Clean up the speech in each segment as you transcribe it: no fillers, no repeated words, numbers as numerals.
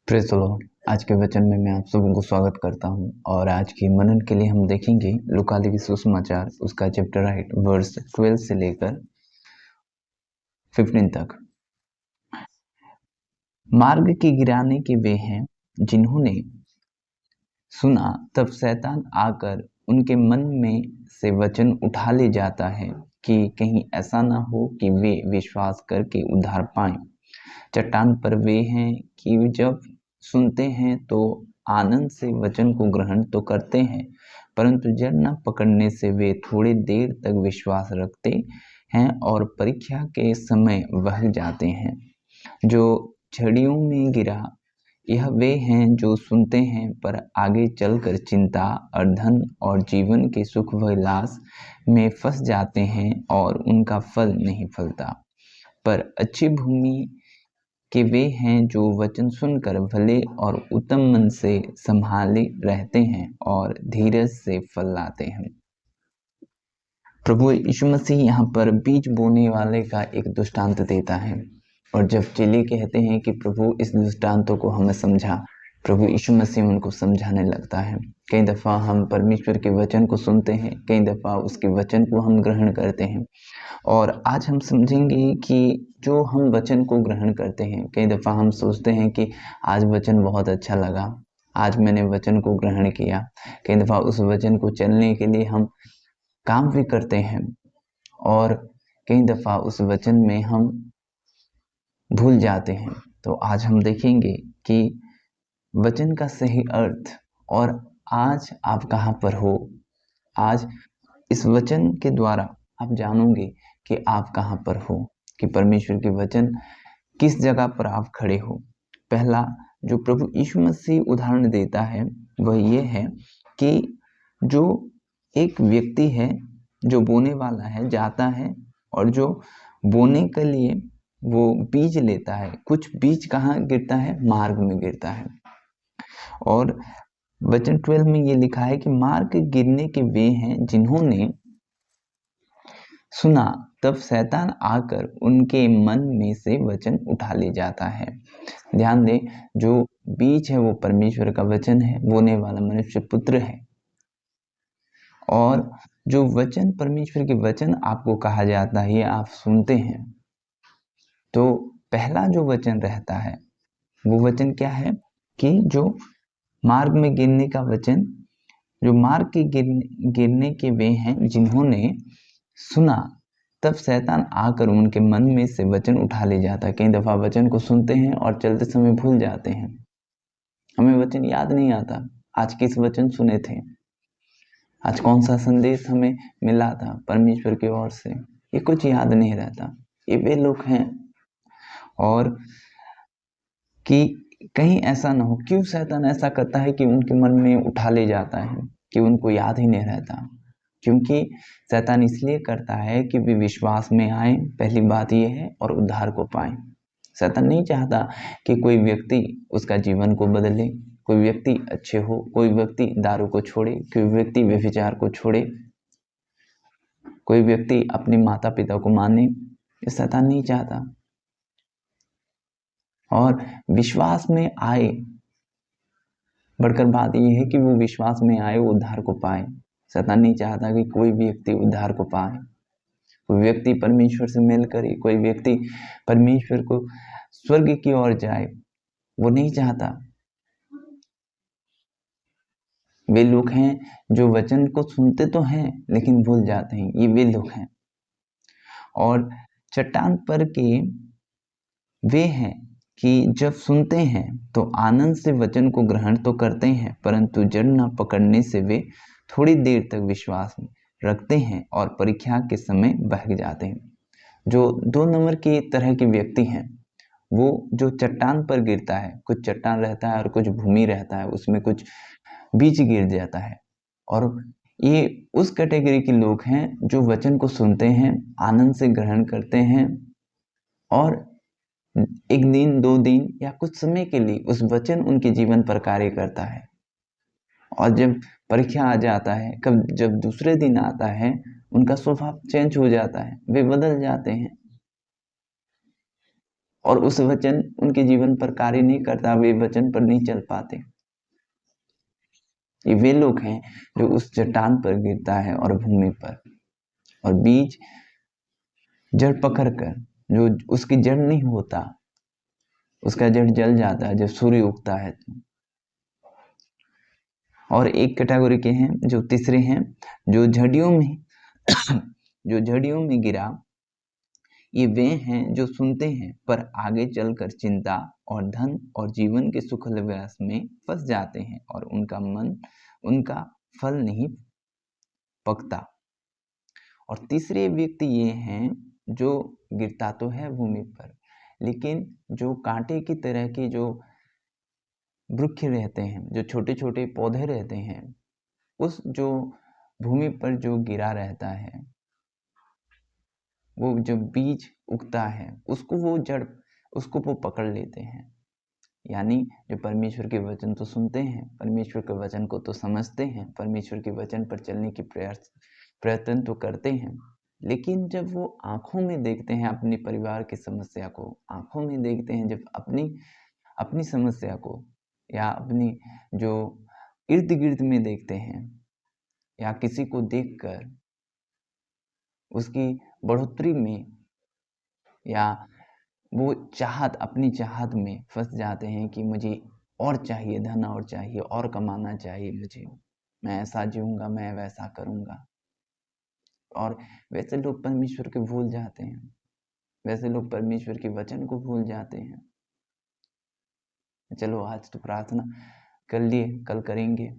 Praise the Lord. आज के वचन में मैं आप सबों को स्वागत करता हूं और आज की मनन के लिए हम देखेंगे लूका लिखित सुसमाचार उसका चैप्टर 8 वर्स 12 से लेकर 15 तक। मार्ग की गिराने के वे हैं जिन्होंने सुना, तब शैतान आकर उनके मन में से वचन उठा ले जाता है कि कहीं ऐसा ना हो कि वे विश्वास करके उद्धार पाएं। चट्टान पर वे हैं कि जब सुनते हैं तो आनंद से वचन को ग्रहण तो करते हैं, परंतु जड़ न पकड़ने से वे थोड़ी देर तक विश्वास रखते हैं और परीक्षा के समय बह जाते हैं। जो झड़ियों में गिरा, यह वे हैं जो सुनते हैं पर आगे चलकर चिंता और धन और जीवन के सुख व लाश में फंस जाते हैं और उनका फल नहीं फलता। पर अच्छी भूमि के वे हैं जो वचन सुनकर भले और उत्तम मन से संभाले रहते हैं और धीरज से फल लाते हैं। प्रभु यीशु मसीह यहाँ पर बीज बोने वाले का एक दृष्टांत देता है और जब चेले कहते हैं कि प्रभु इस दृष्टांतों को हमें समझा, प्रभु यीशु मसीह उनको समझाने लगता है। कई दफ़ा हम परमेश्वर के वचन को सुनते हैं, कई दफ़ा उसके वचन को हम ग्रहण करते हैं और आज हम समझेंगे कि जो हम वचन को ग्रहण करते हैं, कई दफ़ा हम सोचते हैं कि आज वचन बहुत अच्छा लगा, आज मैंने वचन को ग्रहण किया। कई दफ़ा उस वचन को चलने के लिए हम काम भी करते हैं और कई दफ़ा उस वचन में हम भूल जाते हैं। तो आज हम देखेंगे कि वचन का सही अर्थ और आज आप कहाँ पर हो। आज इस वचन के द्वारा आप जानोगे कि आप कहाँ पर हो, कि परमेश्वर के वचन किस जगह पर आप खड़े हो। पहला जो प्रभु यीशु मसीह उदाहरण देता है वह ये है कि जो एक व्यक्ति है जो बोने वाला है, जाता है और जो बोने के लिए वो बीज लेता है। कुछ बीज कहाँ गिरता है? मार्ग में गिरता है। और वचन 12 में ये लिखा है कि मार्ग गिरने के वे हैं जिन्होंने सुना, तब शैतान आकर उनके मन में से वचन उठा ले जाता है। ध्यान दें, जो बीज है वो परमेश्वर का वचन है, बोने वाला मनुष्य पुत्र है। और जो वचन परमेश्वर के वचन आपको कहा जाता है, ये आप सुनते हैं, तो पहला जो वचन रहता है वो वचन क्या है कि जो मार्ग में गिरने का वचन, जो मार्ग के गिरने के वे हैं जिन्होंने सुना, तब शैतान आकर उनके मन में से वचन उठा ले जाता है। कई दफ़ा वचन को सुनते हैं और चलते समय भूल जाते हैं, हमें वचन याद नहीं आता। आज किस वचन सुने थे, आज कौन सा संदेश हमें मिला था परमेश्वर की ओर से, ये कुछ याद नहीं रहता। ये वे लोग हैं। और कि कहीं ऐसा ना हो, क्यों शैतान ऐसा करता है कि उनके मन में उठा ले जाता है कि उनको याद ही नहीं रहता? क्योंकि शैतान इसलिए करता है कि वे विश्वास में आए, पहली बात ये है, और उद्धार को पाएं। शैतान नहीं चाहता कि कोई व्यक्ति उसका जीवन को बदले, कोई व्यक्ति अच्छे हो, कोई व्यक्ति दारू को छोड़े, कोई व्यक्ति व्यभिचार को छोड़े, कोई व्यक्ति अपने माता पिता को माने। ये शैतान नहीं चाहता। और विश्वास में आए, बढ़कर बात यह है कि वो विश्वास में आए, वो उद्धार को पाए। शैतान नहीं चाहता कि कोई व्यक्ति उद्धार को पाए, कोई व्यक्ति परमेश्वर से मेल करे, कोई व्यक्ति परमेश्वर को स्वर्ग की ओर जाए, वो नहीं चाहता। वे लोग हैं जो वचन को सुनते तो हैं लेकिन भूल जाते हैं, ये वे लोग हैं। और चट्टान पर के वे हैं कि जब सुनते हैं तो आनंद से वचन को ग्रहण तो करते हैं, परंतु जड़ न पकड़ने से वे थोड़ी देर तक विश्वास में रखते हैं और परीक्षा के समय बह जाते हैं। जो 2 नंबर की तरह के व्यक्ति हैं, वो जो चट्टान पर गिरता है, कुछ चट्टान रहता है और कुछ भूमि रहता है, उसमें कुछ बीज गिर जाता है। और ये उस कैटेगरी के लोग हैं जो वचन को सुनते हैं, आनंद से ग्रहण करते हैं और 1 दिन 2 दिन या कुछ समय के लिए उस वचन उनके जीवन पर कार्य करता है। और जब परीक्षा आ जाता है, जब दूसरे दिन आता है, उनका स्वभाव चेंज हो जाता है, वे बदल जाते हैं। और उस वचन उनके जीवन पर कार्य नहीं करता, वे वचन पर नहीं चल पाते। ये वे लोग हैं जो उस चट्टान पर गिरता है और भूमि पर, और बीज जड़ पकड़कर, जो उसकी जड़ नहीं होता, उसका जड़ जल जाता है जब सूर्य उगता है। और एक कैटेगरी के हैं जो तीसरे हैं, जो झड़ियों में जो झड़ियों में गिरा। ये वे हैं जो सुनते हैं पर आगे चलकर चिंता और धन और जीवन के सुखल विलास में फंस जाते हैं, और उनका फल नहीं पकता। और तीसरे व्यक्ति ये हैं जो गिरता तो है भूमि पर, लेकिन जो कांटे की तरह के जो वृक्ष रहते हैं, जो छोटे छोटे पौधे रहते हैं, उस जो भूमि पर जो गिरा रहता है, वो जो बीज उगता है उसको वो पकड़ लेते हैं। यानी जो परमेश्वर के वचन तो सुनते हैं, परमेश्वर के वचन को तो समझते हैं, परमेश्वर के वचन पर चलने की प्रयत्न तो करते हैं, लेकिन जब वो आंखों में देखते हैं अपने परिवार की समस्या को, आंखों में देखते हैं जब अपनी समस्या को, या अपनी जो इर्द गिर्द में देखते हैं, या किसी को देखकर उसकी बढ़ोतरी में, या वो अपनी चाहत में फंस जाते हैं कि मुझे और चाहिए, धन और चाहिए, और कमाना चाहिए मुझे, मैं ऐसा जीऊंगा, मैं वैसा करूंगा। और वैसे लोग परमेश्वर को भूल जाते हैं, वैसे लोग परमेश्वर के वचन को भूल जाते हैं। चलो आज तो प्रार्थना कर लिए, कल करेंगे,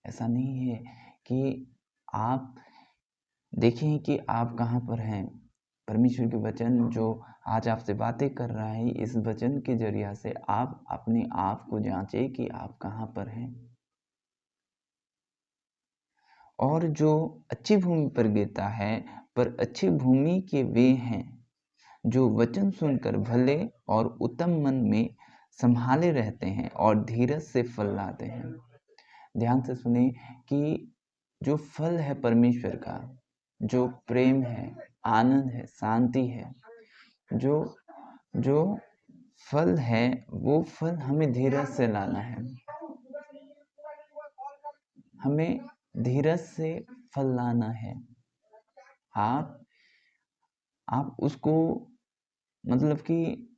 ऐसा नहीं है। कि आप देखें कि आप कहाँ पर हैं। परमेश्वर के वचन जो आज आपसे बातें कर रहा है, इस वचन के जरिया से आप अपने आप को जांचें कि आप कहाँ पर हैं। और जो अच्छी भूमि पर गिरता है, पर अच्छी भूमि के वे हैं जो वचन सुनकर भले और उत्तम मन में संभाले रहते हैं और धीरज से फल लाते हैं। ध्यान से सुने कि जो फल है परमेश्वर का, जो प्रेम है, आनंद है, शांति है, जो जो फल है, वो फल हमें धीरज से लाना है। हमें धीरज से फल लाना है। आप उसको मतलब कि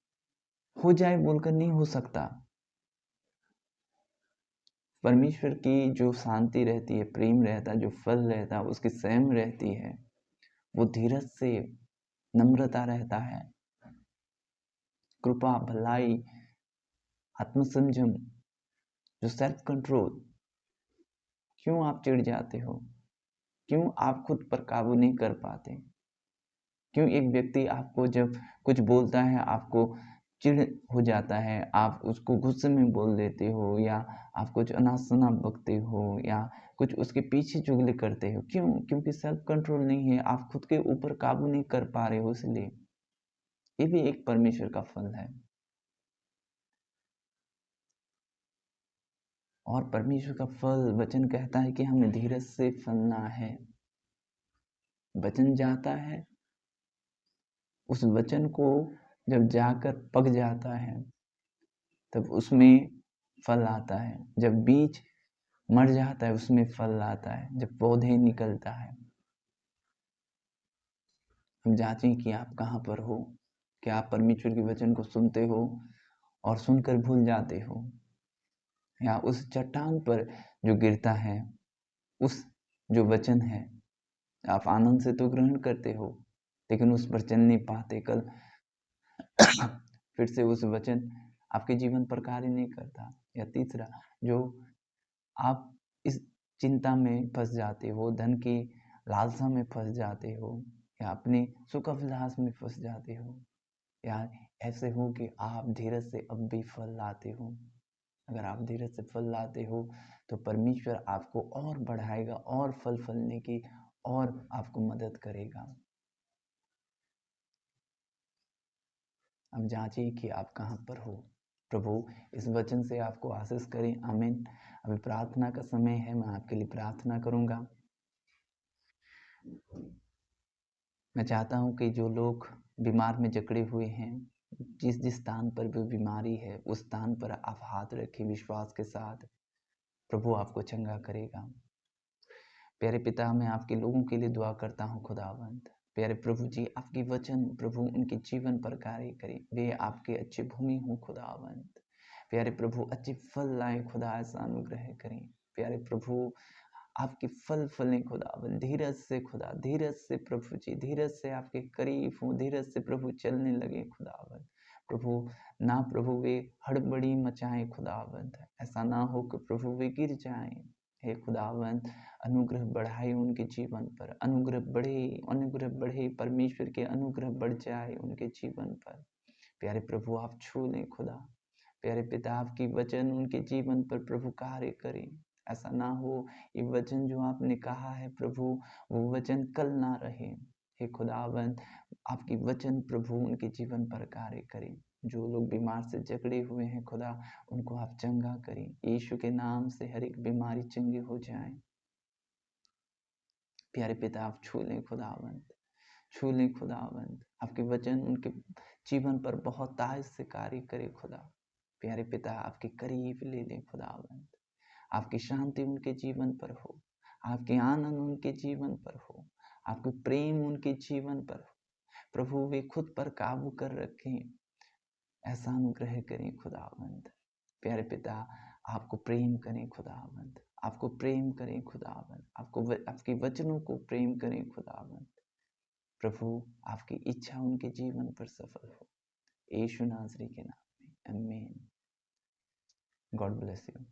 हो जाए बोलकर नहीं हो सकता। परमेश्वर की जो शांति रहती है, प्रेम रहता है, जो फल रहता है, उसकी संयम रहती है, वो धीरज से, नम्रता रहता है, कृपा, भलाई, आत्मसंयम, जो सेल्फ कंट्रोल। क्यों आप चिढ़ जाते हो? क्यों आप खुद पर काबू नहीं कर पाते? क्यों एक व्यक्ति आपको जब कुछ बोलता है आपको चिढ़ हो जाता है, आप उसको गुस्से में बोल देते हो, या आप कुछ अनाप-शनाप बकते हो, या कुछ उसके पीछे चुगली करते हो? क्यों? क्योंकि सेल्फ कंट्रोल नहीं है, आप खुद के ऊपर काबू नहीं कर पा रहे हो, इसलिए। ये भी एक परमेश्वर का फल है। और परमेश्वर का फल, वचन कहता है कि हमें धीरज से फलना है। वचन जाता है, उस वचन को जब जाकर पक जाता है, तब उसमें फल आता है। जब बीज मर जाता है, उसमें फल आता है। जब पौधे निकलता है। हम जांचें कि आप कहाँ पर हो। क्या आप परमेश्वर के वचन को सुनते हो और सुनकर भूल जाते हो, या उस चट्टान पर जो गिरता है, उस जो वचन है, आप आनंद से तो ग्रहण करते हो, लेकिन उस पर चल नहीं पाते। कल फिर से उस वचन आपके जीवन पर कार्य नहीं करता। या तीसरा, जो आप इस चिंता में फंस जाते हो, धन की लालसा में फंस जाते हो, या अपने सुख अभिलाष में फंस जाते हो, या ऐसे हो कि आप धीरज से अब भी फल लाते हो। अगर आप धीरज से फल लाते हो तो परमेश्वर आपको और बढ़ाएगा, और फल फलने की और आपको मदद करेगा। अब जांचिए कि आप कहाँ पर हो। प्रभु इस वचन से आपको आशीष करें। आमीन। अभी प्रार्थना का समय है, मैं आपके लिए प्रार्थना करूंगा। मैं चाहता हूं कि जो लोग बीमार में जकड़े हुए हैं, जिस जिस स्थान पर भी बीमारी है उस स्थान पर आप हाथ रखें विश्वास के साथ, प्रभु आपको चंगा करेगा। प्यारे पिता, मैं आपके लोगों के लिए दुआ करता हूँ खुदावंद। प्यारे प्रभु जी, आपकी वचन प्रभु उनके जीवन पर कार्य करें, वे आपके अच्छे भूमि हो खुदावंद। प्यारे प्रभु अच्छे फल लाए खुदा, ऐसा अनुग्रह करें। प्यारे प्रभु आपके फल फलें खुदावन, धीरज से खुदा, धीरज से प्रभु जी, धीरज से आपके करीब हो, धीरज से प्रभु चलने लगे खुदावन। प्रभु ना प्रभु वे हड़बड़ी मचाएं खुदावन, ऐसा ना हो कि प्रभु वे गिर जाएं। हे खुदावन, अनुग्रह बढ़ाए उनके जीवन पर, अनुग्रह बढ़े, परमेश्वर के अनुग्रह बढ़ जाए उनके जीवन पर। प्यारे प्रभु आप छू लें खुदा। प्यारे पिता, आपकी वचन उनके जीवन पर प्रभु कार्य करें। ऐसा ना हो ये वचन जो आपने कहा है प्रभु, वो वचन कल ना रहे। हे खुदावंद, आपकी वचन प्रभु उनके जीवन पर कार्य करें। जो लोग बीमार से जकड़े हुए हैं खुदा, उनको आप चंगा करें। यीशु के नाम से हर एक बीमारी चंगी हो जाए। प्यारे पिता, आप छू लें खुदावंद, छू लें खुदावंद। आपके वचन उनके जीवन पर बहुत ताज से कार्य करे खुदा। प्यारे पिता, आपके करीब ले लें खुदावंद। आपकी शांति उनके जीवन पर हो, आपके आनंद उनके जीवन पर हो, आपके प्रेम उनके जीवन पर हो। प्रभु वे खुद पर काबू कर रखें, ऐसा अनुग्रह करें खुदावंद। प्यारे पिता, आपको प्रेम करें खुदावंद, आपको प्रेम करें खुदावंद, आपके वचनों को प्रेम करें खुदावंद। प्रभु आपकी इच्छा उनके जीवन पर सफल हो, यीशु नासरी के नाम में, आमीन। God bless you.